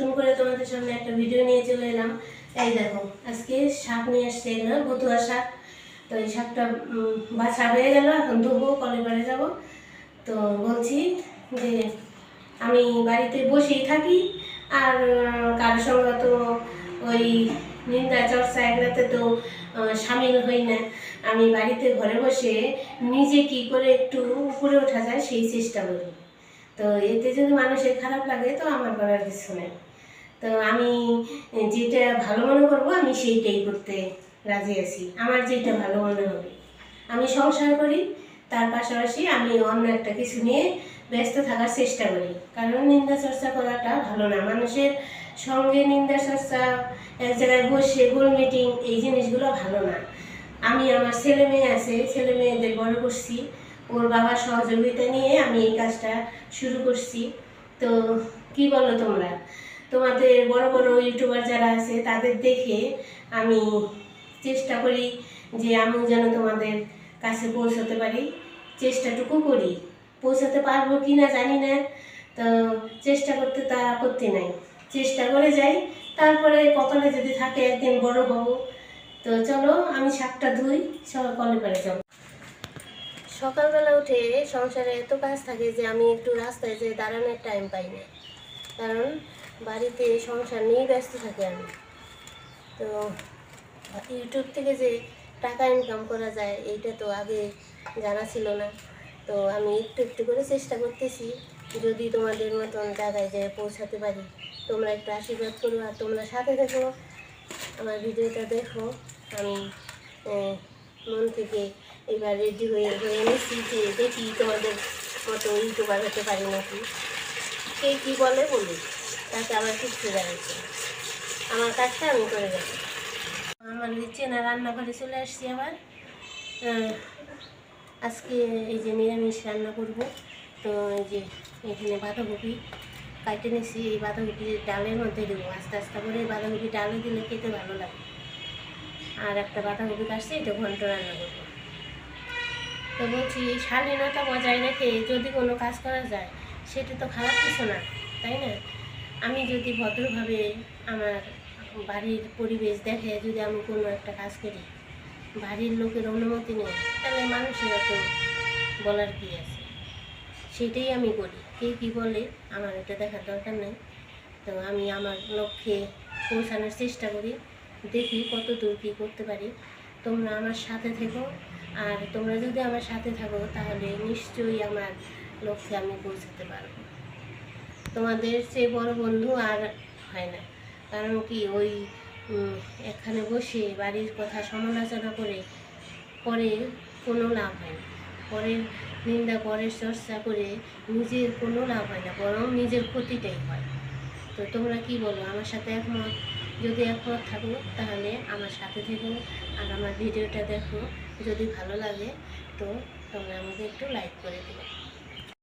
নতুন করে তোমাদের সামনে একটা ভিডিও নিয়ে চলে এলাম। এই দেখো, আজকে শাক নিয়ে আসছে, এগুলো বতুয়া শাক। তো এই শাকটা বাছা হয়ে গেল, এখন ধুবো, কলের পাড়ে যাবো। তো বলছি যে আমি বাড়িতে বসেই থাকি, আর কারোর সঙ্গে তো ওই নিন্দা চর্চা এগুলোতে তো সামিল হই না। আমি বাড়িতে ঘরে বসে নিজে কি করে একটু উপরে ওঠা যায় সেই চেষ্টা করি। তো এতে যদি মানুষের খারাপ লাগে তো আমার করার কিছু নেই। তো আমি যেটা ভালো মনে করবো আমি সেইটাই করতে রাজি আছি, আমার যেটা ভালো মনে হবে। আমি সংসার করি, তার পাশাপাশি আমি অন্য একটা কিছু নিয়ে ব্যস্ত থাকার চেষ্টা করি। কারণ নিন্দা চর্চা করাটা ভালো না, মানুষের সঙ্গে নিন্দা চর্চা, এক জায়গায় বসে গোল মিটিং, এই জিনিসগুলো ভালো না। আমি আমার ছেলে মেয়ে আছে, ছেলে মেয়েদের বড় করছি, ওর বাবার সহযোগিতা নিয়ে আমি এই কাজটা শুরু করছি। তো কি বলো তোমরা? তোমাদের বড় বড় ইউটিউবার যারা আছে তাদের দেখে আমি চেষ্টা করি যে আমিও যেন তোমাদের কাছে পৌঁছাতে পারি, চেষ্টাটুকু করি। পৌঁছাতে পারবো কি না জানি না, তো চেষ্টা করতে তা আপত্তি নাই, চেষ্টা করে যাই, তারপরে কপালে যদি থাকে একদিন বড় হব। তো চলো আমি শাকটা ধুই, কলে পারে যাবো। সকালবেলা উঠে সংসারে এত কাজ থাকে যে আমি একটু রাস্তায় যেয়ে দাঁড়ানোর টাইম পাই না, কারণ বাড়িতে সংসার নিয়েই ব্যস্ত থাকি আমি। তো ইউটিউব থেকে যে টাকা ইনকাম করা যায় এইটা তো আগে জানা ছিল না। তো আমি একটু একটু করে চেষ্টা করতেছি, যদি তোমাদের মতন জায়গায় যেয়ে পৌঁছাতে পারি। তোমরা একটু আশীর্বাদ করো, আর তোমরা সাথে দেখো, আমার ভিডিওটা দেখো। আমি মন থেকে এবার রেডি হয়ে নিচ্ছি যে দেখি তোমাদের মতো ইউটিউবার হতে পারি নাকি। কে কী বলে বলি, তাতে আমার কিচ্ছু জানাচ্ছে, আমার কাজটা আমি করে যাবো। আমার চেনা রান্নাঘরে চলে আসছি আবার। আজকে এই যে নিরামিষ রান্না করব। তো এই যে এখানে বাঁধাকপি কাটে নিচ্ছি, এই বাঁধাকপি ডালের মধ্যে দেবো আস্তে আস্তে করে। এই বাঁধাকপি ডালে দিলে খেতে ভালো লাগে। আর একটা বাঁধাকপি কাটছি, এটা ঘন্ট রান্না করবো। তো বলছি, শালীনতা বজায় রেখে যদি কোনো কাজ করা যায় সেটা তো খারাপ কিছু না, তাই না? আমি যদি ভদ্রভাবে আমার বাড়ির পরিবেশ দেখে যদি আমি কোনো একটা কাজ করি, বাড়ির লোকের অনুমতি নেই, তাহলে মানুষের তো বলার কী আছে, সেটাই আমি করি। কে কী বলে আমার এটা দেখার দরকার নেই। তো আমি আমার লক্ষ্যে পৌঁছানোর চেষ্টা করি, দেখি কত দূর কী করতে পারি। তোমরা আমার সাথে থেকো, আর তোমরা যদি আমার সাথে থাকো তাহলে নিশ্চয়ই আমার লক্ষ্যে আমি পৌঁছাতে পারবো। তোমাদের চেয়ে বড় বন্ধু আর হয় না। কারণ কি, ওই এখানে বসে বাড়ির কথা সমালোচনা করে পরে কোনো লাভ হয় না, পরের নিন্দা পরের চর্চা করে নিজের কোনো লাভ হয় না, বরং নিজের ক্ষতিটাই হয়। তো তোমরা কি বলো, আমার সাথে একমত? যদি একমত থাকো তাহলে আমার সাথে থেকো, আর আমার ভিডিওটা দেখো। যদি ভালো লাগে তো তোমরা আমাকে একটু লাইক করে দিও।